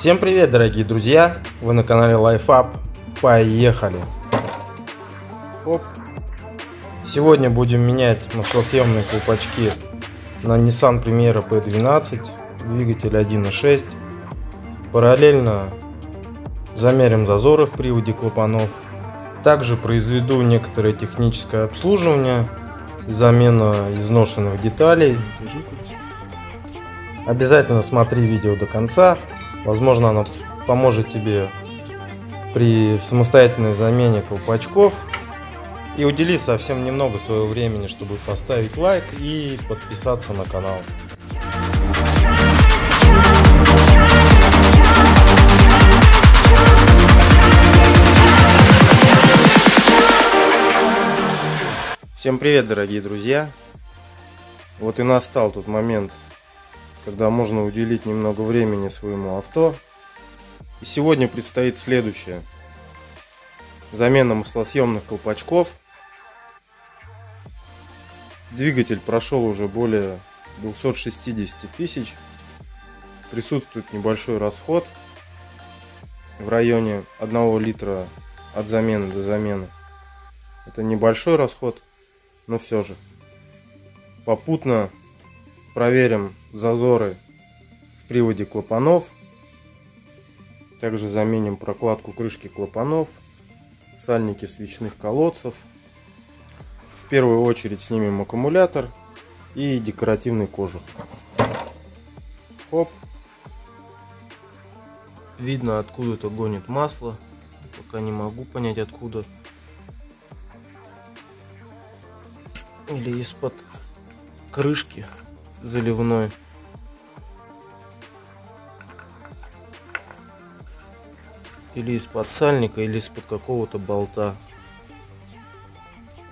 Всем привет, дорогие друзья! Вы на канале LifeUp. Поехали! Оп. Сегодня будем менять маслосъемные колпачки на Nissan Primera P12, двигатель 1.6. Параллельно замерим зазоры в приводе клапанов. Также произведу некоторое техническое обслуживание, замена изношенных деталей. Обязательно смотри видео до конца. Возможно, оно поможет тебе при самостоятельной замене колпачков. И удели совсем немного своего времени, чтобы поставить лайк и подписаться на канал. Всем привет, дорогие друзья! Вот и настал тот момент, когда можно уделить немного времени своему авто. И сегодня предстоит следующее: замена маслосъемных колпачков. Двигатель прошел уже более 260 тысяч. Присутствует небольшой расход в районе 1 литра от замены до замены. Это небольшой расход, но все же. Попутно проверим зазоры в приводе клапанов. Также заменим прокладку крышки клапанов, сальники свечных колодцев. В первую очередь снимем аккумулятор и декоративный кожух. Хоп. Видно, откуда-то гонит масло. Пока не могу понять, откуда. Или из-под крышки заливной. Или из-под сальника, или из-под какого-то болта.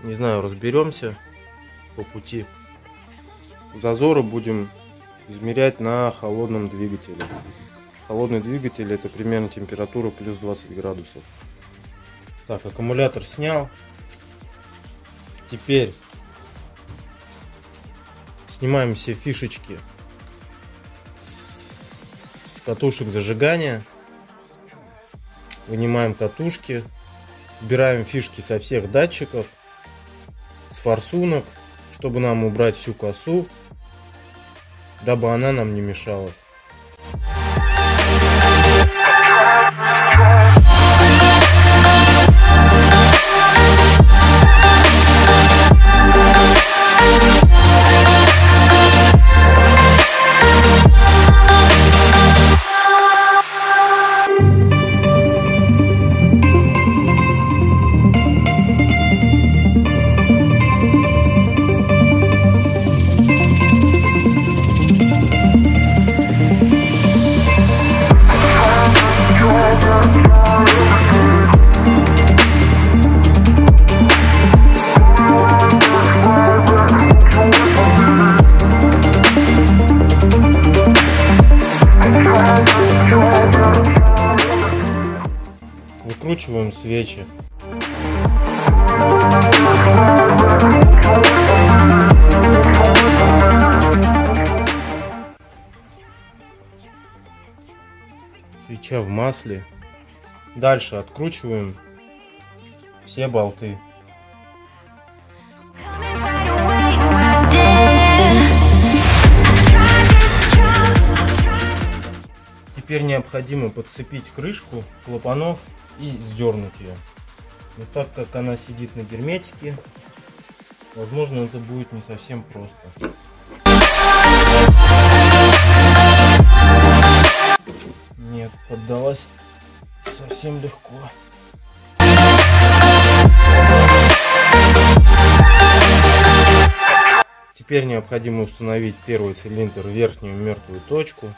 Не знаю, разберемся по пути. Зазоры будем измерять на холодном двигателе. Холодный двигатель — это примерно температура плюс 20 градусов. Так, аккумулятор снял. Теперь снимаем все фишечки с катушек зажигания. Вынимаем катушки. Убираем фишки со всех датчиков, с форсунок, чтобы нам убрать всю косу, дабы она нам не мешалась. Выкручиваем свечи. Свеча в масле. Дальше откручиваем все болты. Теперь необходимо подцепить крышку клапанов и сдернуть ее. Но так как она сидит на герметике, возможно, это будет не совсем просто. Нет, поддалась совсем легко. Теперь необходимо установить первый цилиндр в верхнюю мертвую точку.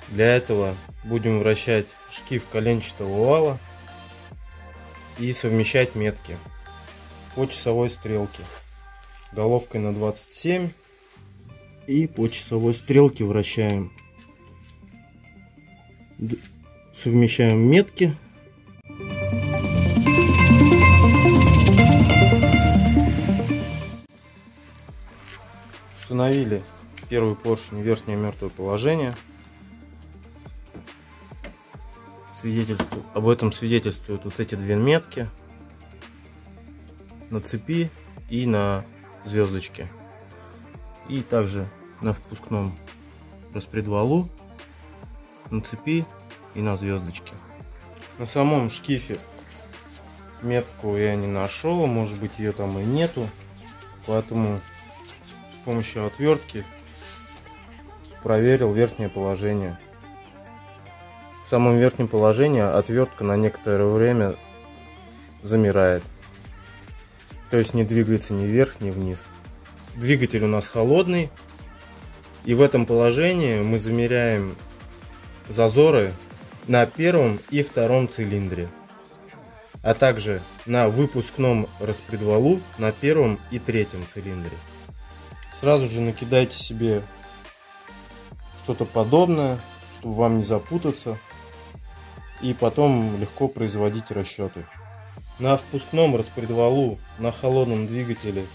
Для этого будем вращать шкив коленчатого вала и совмещать метки по часовой стрелке. Головкой на 27 и по часовой стрелке вращаем. Совмещаем метки. Установили первый поршень в верхнее мертвое положение. Об этом свидетельствуют вот эти две метки на цепи и на звездочке. И также на впускном распредвалу, на цепи и на звездочке. На самом шкифе метку я не нашел, может быть ее там и нету, поэтому с помощью отвертки проверил верхнее положение. В самом верхнем положении отвертка на некоторое время замирает, то есть не двигается ни вверх, ни вниз. Двигатель у нас холодный, и в этом положении мы замеряем зазоры на первом и втором цилиндре, а также на выпускном распредвалу на первом и третьем цилиндре. Сразу же накидайте себе что-то подобное, чтобы вам не запутаться, и потом легко производить расчеты. На впускном распредвалу на холодном двигателе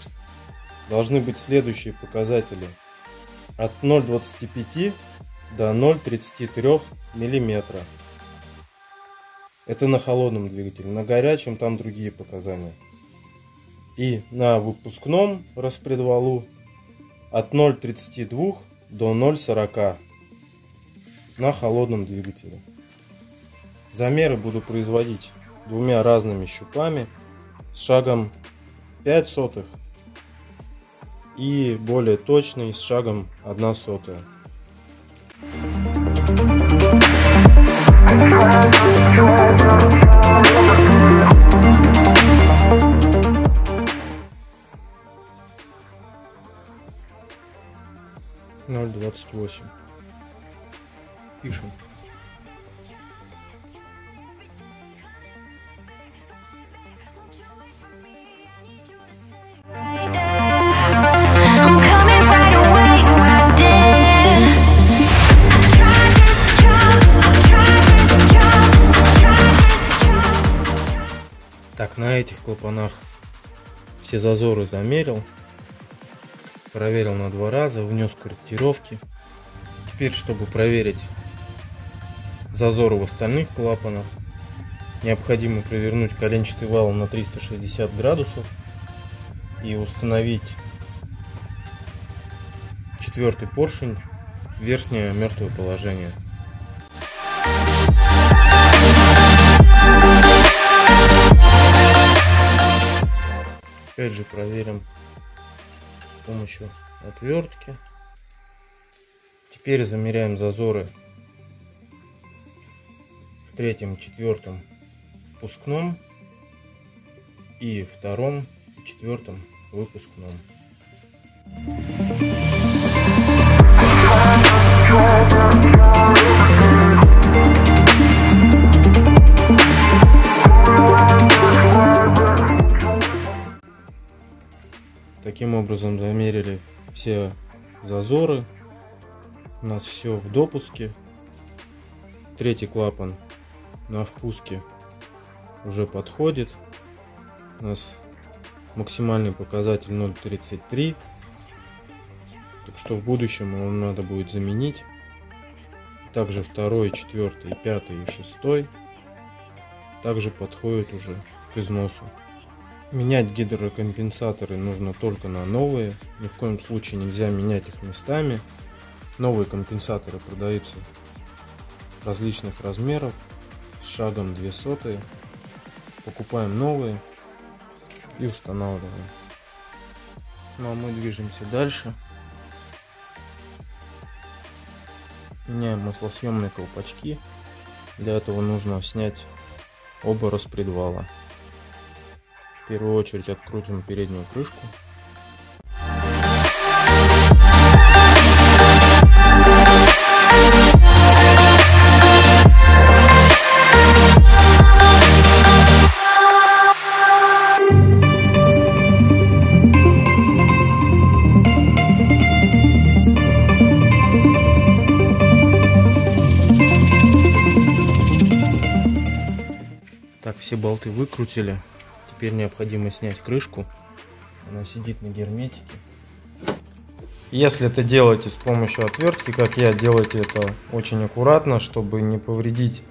должны быть следующие показатели: от 0,25 до 0,33 мм. Это на холодном двигателе. На горячем там другие показания. И на выпускном распредвалу от 0,32 до 0,40 на холодном двигателе. Замеры буду производить двумя разными щупами с шагом 0,05 и более точный с шагом 1/100. Ноль 0,28. Пишем. Так, на этих клапанах все зазоры замерил, проверил на 2 раза, внес корректировки. Теперь, чтобы проверить зазоры в остальных клапанах, необходимо провернуть коленчатый вал на 360 градусов и установить 4-й поршень в верхнее мертвое положение. Опять же проверим с помощью отвертки. Теперь замеряем зазоры в 3-м, 4-м впускном и 2-м и 4-м выпускном. Таким образом замерили все зазоры. У нас все в допуске. 3-й клапан на впуске уже подходит. У нас максимальный показатель 0,33. Так что в будущем его надо будет заменить. Также 2-й, 4-й, 5-й и 6-й также подходят уже к износу. Менять гидрокомпенсаторы нужно только на новые. Ни в коем случае нельзя менять их местами. Новые компенсаторы продаются различных размеров с шагом 0,02. Покупаем новые и устанавливаем. Ну а мы движемся дальше. Меняем маслосъемные колпачки. Для этого нужно снять оба распредвала. В первую очередь открутим переднюю крышку. Так, все болты выкрутили. Теперь необходимо снять крышку. Она сидит на герметике. Если это делаете с помощью отвертки, как я, делайте это очень аккуратно, чтобы не повредить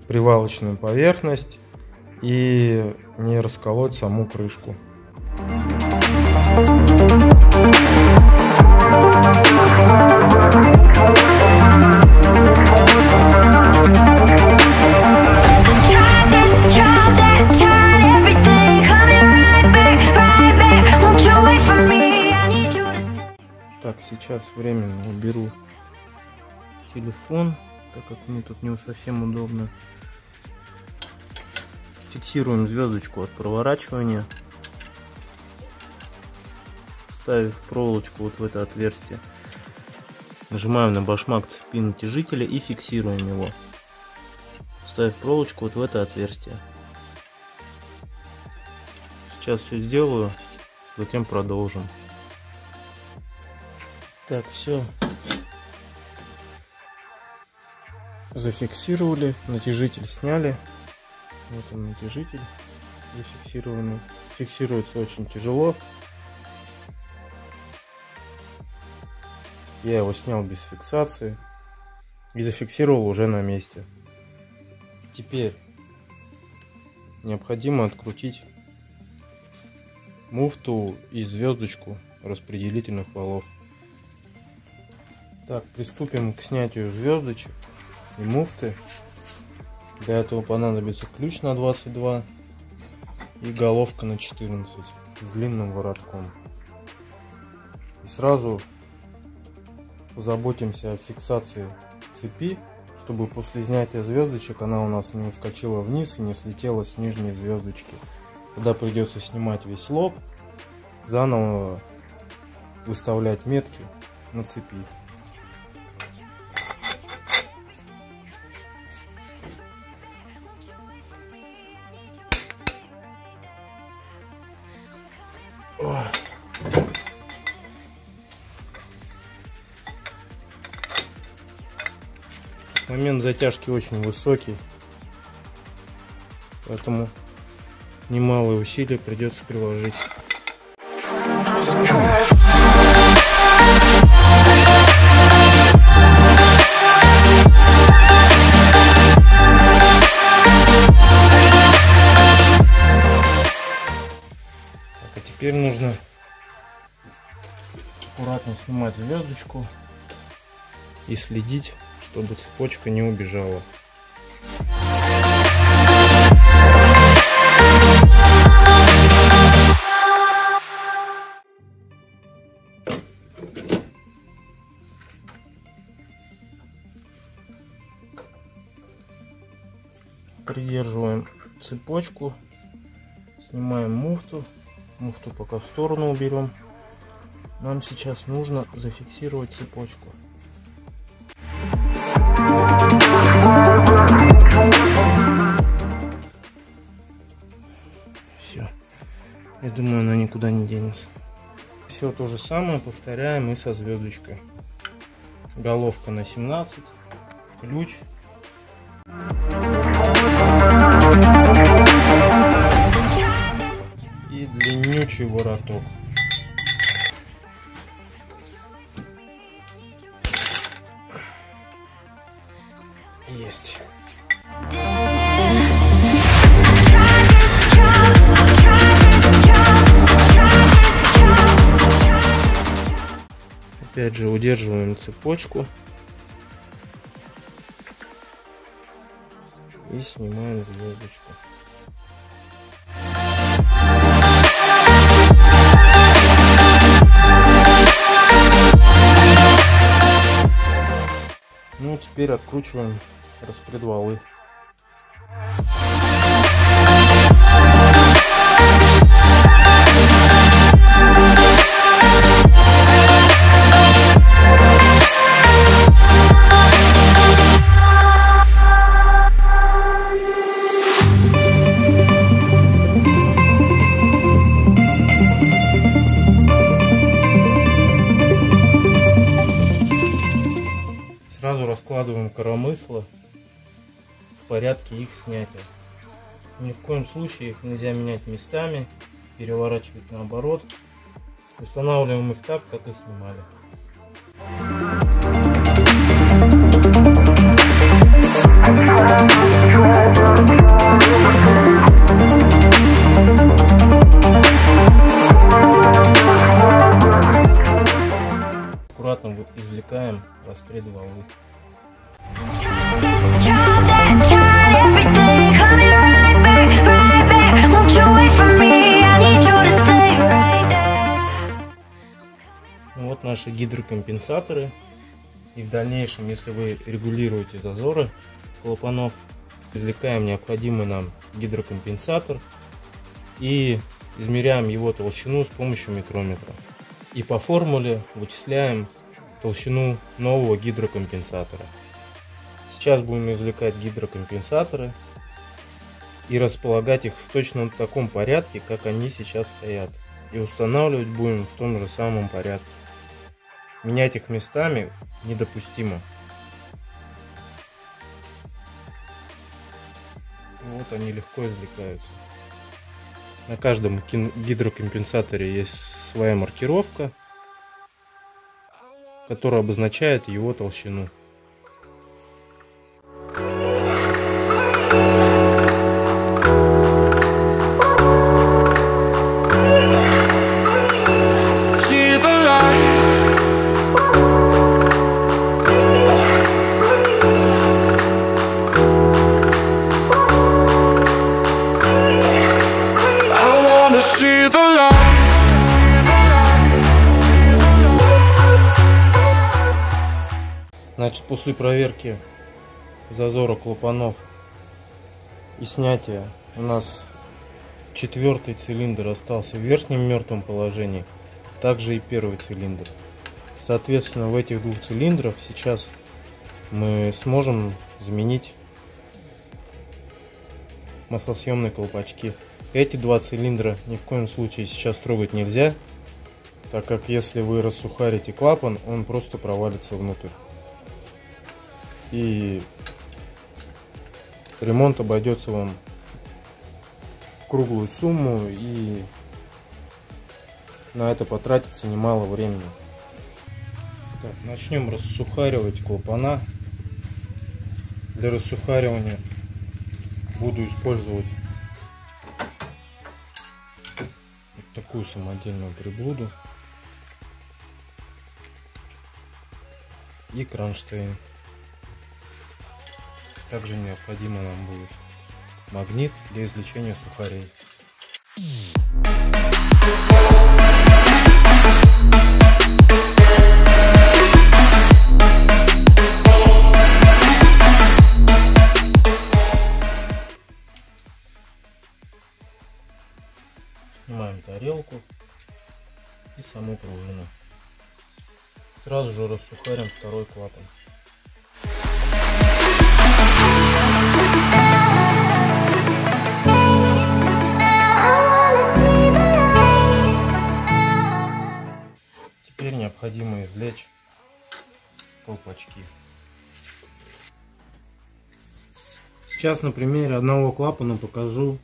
привалочную поверхность и не расколоть саму крышку. Так, сейчас временно уберу телефон, так как мне тут не совсем удобно. Фиксируем звездочку от проворачивания, ставив проволочку вот в это отверстие. Нажимаем на башмак цепи натяжителя и фиксируем его, ставив проволочку вот в это отверстие. Сейчас все сделаю, затем продолжим. Так, все зафиксировали, натяжитель сняли. Вот он, натяжитель зафиксированный. Фиксируется очень тяжело. Я его снял без фиксации и зафиксировал уже на месте. Теперь необходимо открутить муфту и звездочку распределительных валов. Так, приступим к снятию звездочек и муфты. Для этого понадобится ключ на 22 и головка на 14 с длинным воротком. И сразу позаботимся о фиксации цепи, чтобы после снятия звездочек она у нас не ускочила вниз и не слетела с нижней звездочки. Тогда придется снимать весь лоб, заново выставлять метки на цепи. Момент затяжки очень высокий, поэтому немалые усилия придется приложить. А теперь нужно аккуратно снимать звездочку и следить, чтобы цепочка не убежала. Придерживаем цепочку, снимаем муфту. Муфту пока в сторону уберем. Нам сейчас нужно зафиксировать цепочку. Все, я думаю, она никуда не денется. Все то же самое повторяем и со звездочкой. Головка на 17, ключ. И длиннючий вороток. Есть. Опять же удерживаем цепочку и снимаем звездочку. Ну, теперь откручиваем распредвалы. Сразу раскладываем коромысла в порядке их снятия. Ни в коем случае их нельзя менять местами, переворачивать наоборот. Устанавливаем их так, как и снимали. начинаем распред волны. Вот наши гидрокомпенсаторы. И в дальнейшем, если вы регулируете зазоры клапанов, извлекаем необходимый нам гидрокомпенсатор и измеряем его толщину с помощью микрометра. И по формуле вычисляем толщину нового гидрокомпенсатора. Сейчас будем извлекать гидрокомпенсаторы и располагать их в точно таком порядке, как они сейчас стоят. И устанавливать будем в том же самом порядке. Менять их местами недопустимо. Вот они легко извлекаются. На каждом гидрокомпенсаторе есть своя маркировка, которая обозначает его толщину. Значит, после проверки зазора клапанов и снятия у нас 4-й цилиндр остался в верхнем мертвом положении, также и 1-й цилиндр. Соответственно, в этих двух цилиндрах сейчас мы сможем заменить маслосъемные колпачки. Эти два цилиндра ни в коем случае сейчас трогать нельзя, так как если вы рассухарите клапан, он просто провалится внутрь. И ремонт обойдется вам в круглую сумму, и на это потратится немало времени. Так, начнем рассухаривать клапана. Для рассухаривания буду использовать вот такую самодельную приблуду и кронштейн. Также необходимо нам будет магнит для извлечения сухарей. Снимаем тарелку и саму пружину. Сразу же рассухарим второй клапан. Теперь необходимо извлечь колпачки. Сейчас на примере одного клапана покажу,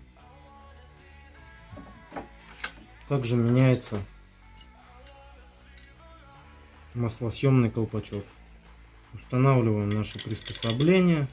как же меняется маслосъемный колпачок. Устанавливаем наше приспособление.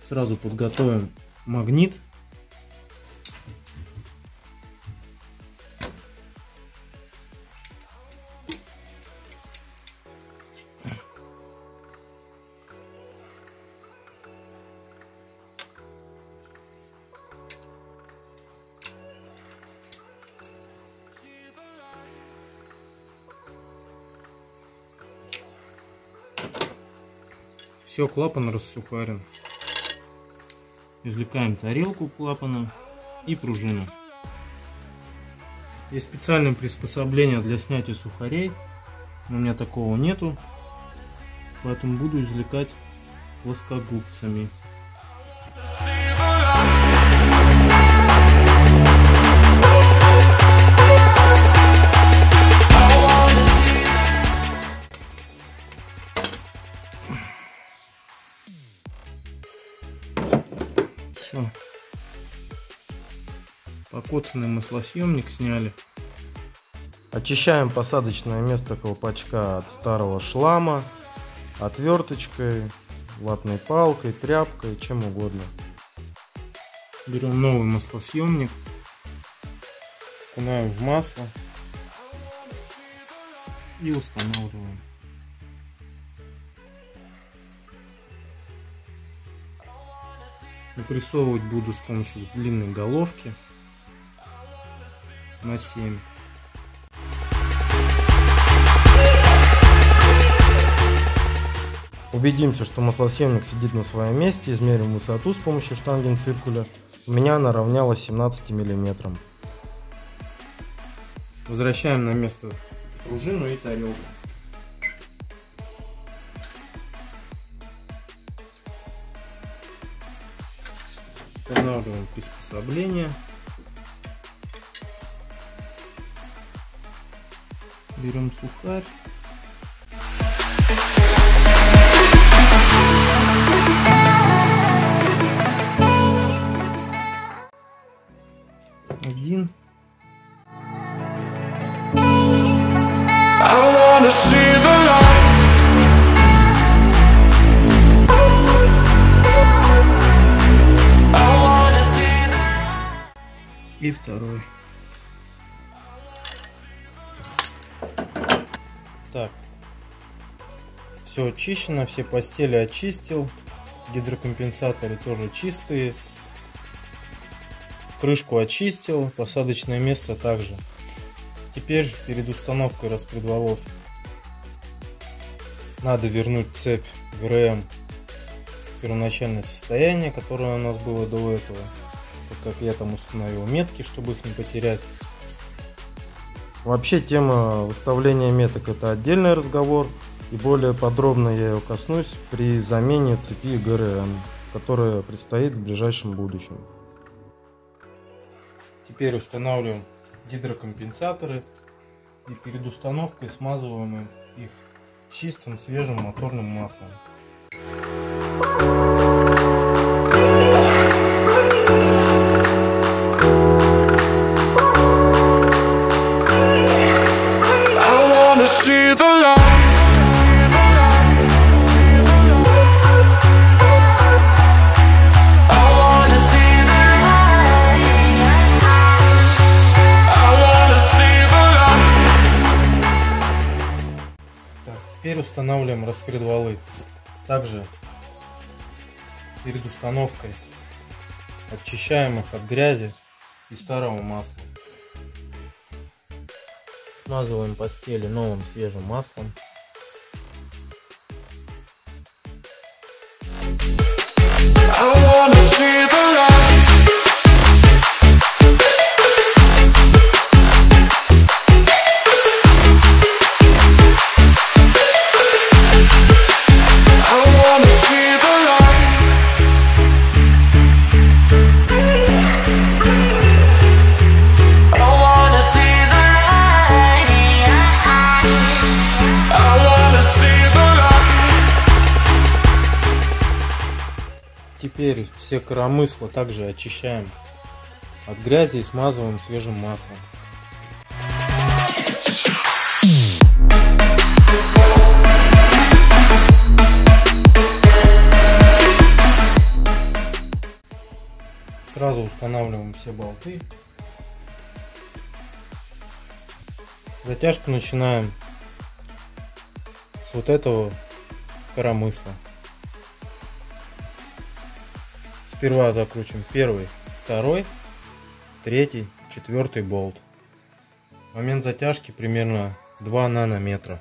Сразу подготовим магнит. Все, клапан рассухарен. Извлекаем тарелку клапана и пружину. Есть специальное приспособление для снятия сухарей, но у меня такого нету, поэтому буду извлекать плоскогубцами. Пока покоцанный маслосъемник сняли. Очищаем посадочное место колпачка от старого шлама отверточкой, ватной палкой, тряпкой, чем угодно. Берем новый маслосъемник, окунаем в масло и устанавливаем. Выпрессовывать буду с помощью длинной головки на 7. Убедимся, что маслосъемник сидит на своем месте, измерим высоту с помощью штангенциркуля. У меня она равнялась 17 мм. Возвращаем на место пружину и тарелку. Устанавливаем приспособление. Берем сухарь. Один. И второй. Так, все очищено, все постели очистил, гидрокомпенсаторы тоже чистые, крышку очистил, посадочное место также. Теперь перед установкой распредвалов надо вернуть цепь ГРМ в первоначальное состояние, которое у нас было до этого, так как я там установил метки, чтобы их не потерять. Вообще тема выставления меток — это отдельный разговор, и более подробно я ее коснусь при замене цепи ГРМ, которая предстоит в ближайшем будущем. Теперь устанавливаем гидрокомпенсаторы и перед установкой смазываем их чистым свежим моторным маслом. Теперь устанавливаем распредвалы. Также перед установкой очищаем их от грязи и старого масла. Смазываем постели новым свежим маслом. Теперь все коромысла также очищаем от грязи и смазываем свежим маслом. Сразу устанавливаем все болты. Затяжку начинаем с вот этого коромысла. Сперва закручиваем первый, второй, третий, четвертый болт. Момент затяжки примерно 2 нанометра.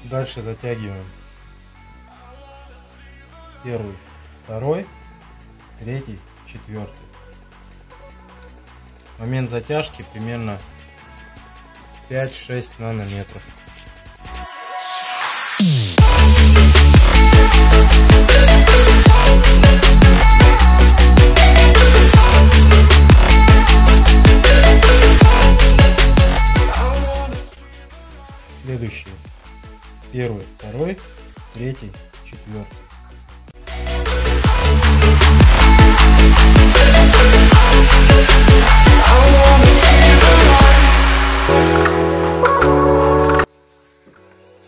Дальше затягиваем первый, второй, третий, четвертый. Момент затяжки примерно 5-6 нанометров. следующие: первый, второй, третий, четвертый.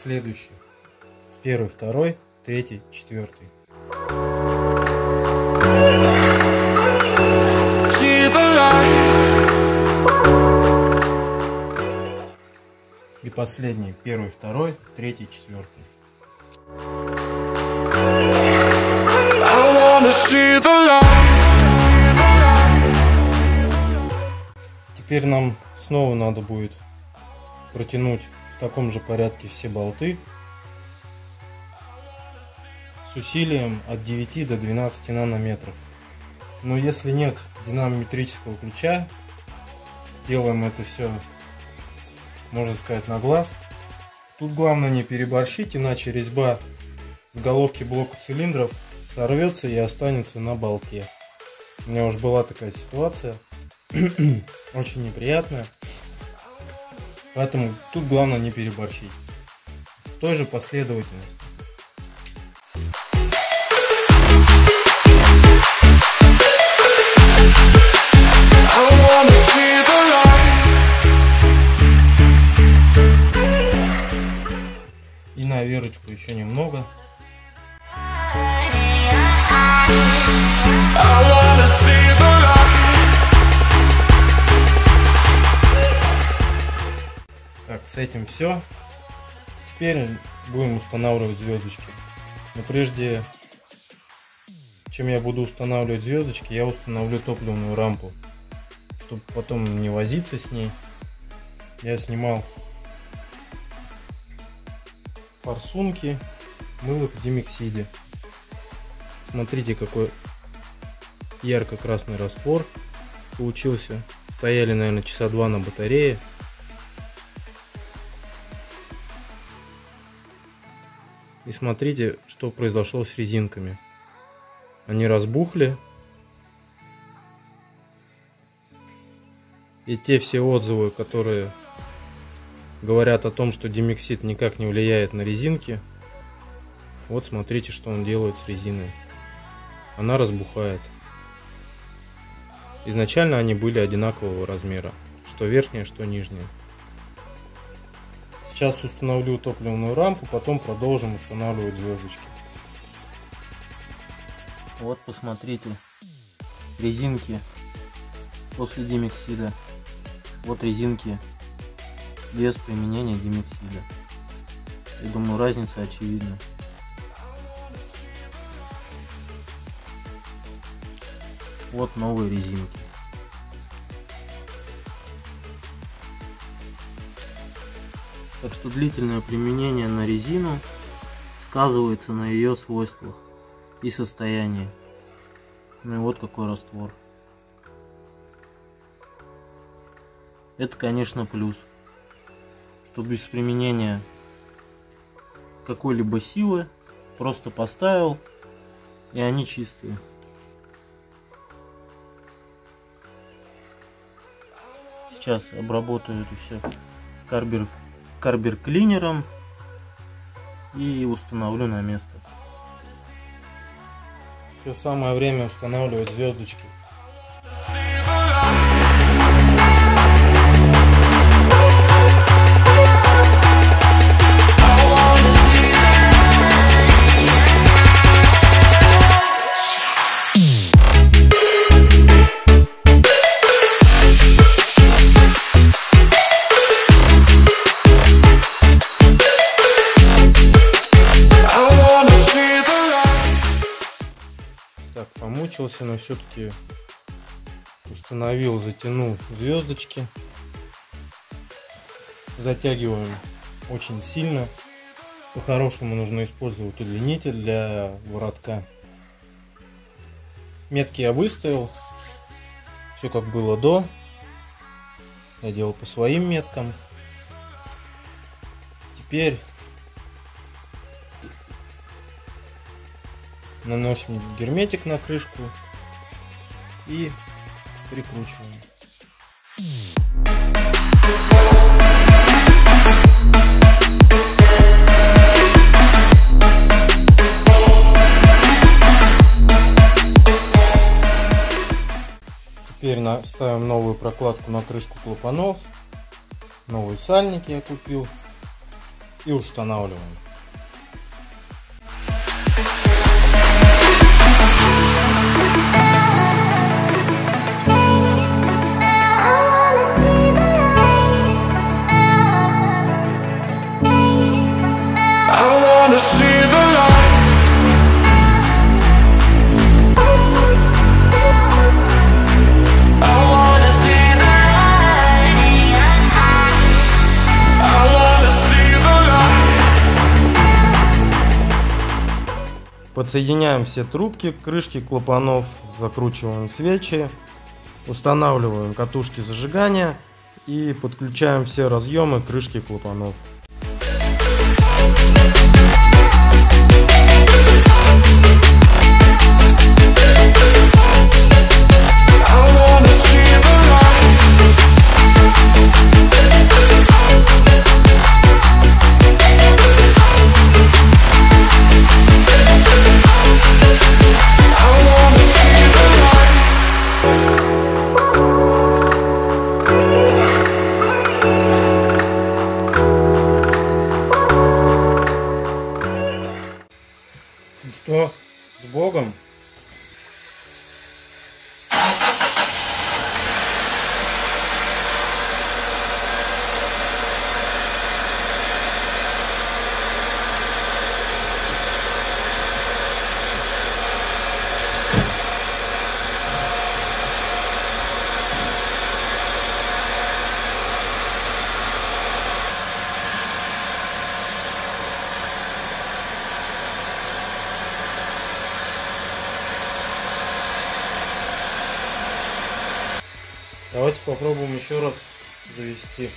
Следующий: первый, второй, третий, четвертый. И последний: первый, второй, третий, четвертый. Теперь нам снова надо будет протянуть в таком же порядке все болты с усилием от 9 до 12 нанометров. Но если нет динамометрического ключа, делаем это все, можно сказать, на глаз. Тут главное не переборщить, иначе резьба с головки блока цилиндров сорвется и останется на болте. У меня уже была такая ситуация, очень неприятная. Поэтому тут главное не переборщить. В той же последовательности. И на верочку еще немного. Так, с этим все. Теперь будем устанавливать звездочки. Но прежде чем я буду устанавливать звездочки, я установлю топливную рампу, чтобы потом не возиться с ней. Я снимал форсунки, мыло в Димексиде. Смотрите, какой ярко-красный раствор получился. Стояли, наверное, часа 2 на батарее. И смотрите, что произошло с резинками. Они разбухли. И те все отзывы, которые говорят о том, что Димексид никак не влияет на резинки, вот смотрите, что он делает с резиной. Она разбухает. Изначально они были одинакового размера, что верхняя, что нижняя. Сейчас установлю топливную рампу, потом продолжим устанавливать звездочки. Вот посмотрите, резинки после Димексида. Вот резинки без применения Димексида. Я думаю, разница очевидна. Вот новые резинки. Так что длительное применение на резину сказывается на ее свойствах и состоянии. Ну и вот какой раствор. Это, конечно, плюс, что без применения какой-либо силы просто поставил, и они чистые. Сейчас обработаю это все карбер-клинером и установлю на место. Все, самое время устанавливать звездочки. Так, помучился, но все-таки установил, затянул звездочки. Затягиваем очень сильно. По-хорошему нужно использовать удлинитель для воротка. Метки я выставил. Все как было до. Я делал по своим меткам. Теперь наносим герметик на крышку и прикручиваем. ставим новую прокладку на крышку клапанов. Новые сальники я купил. И устанавливаем. Подсоединяем все трубки к крышке клапанов, закручиваем свечи, устанавливаем катушки зажигания и подключаем все разъемы крышки клапанов. Что, с Богом? Давайте попробуем еще раз завести.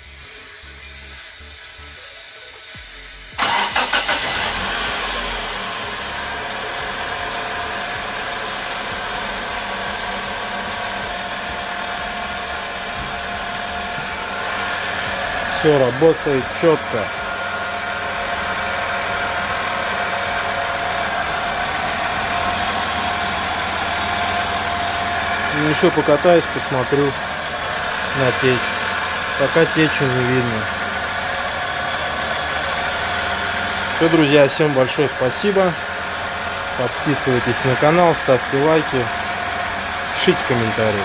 Все работает четко. Еще покатаюсь, посмотрю на течь. Пока течи не видно. Все, друзья, всем большое спасибо. Подписывайтесь на канал, ставьте лайки, пишите комментарии.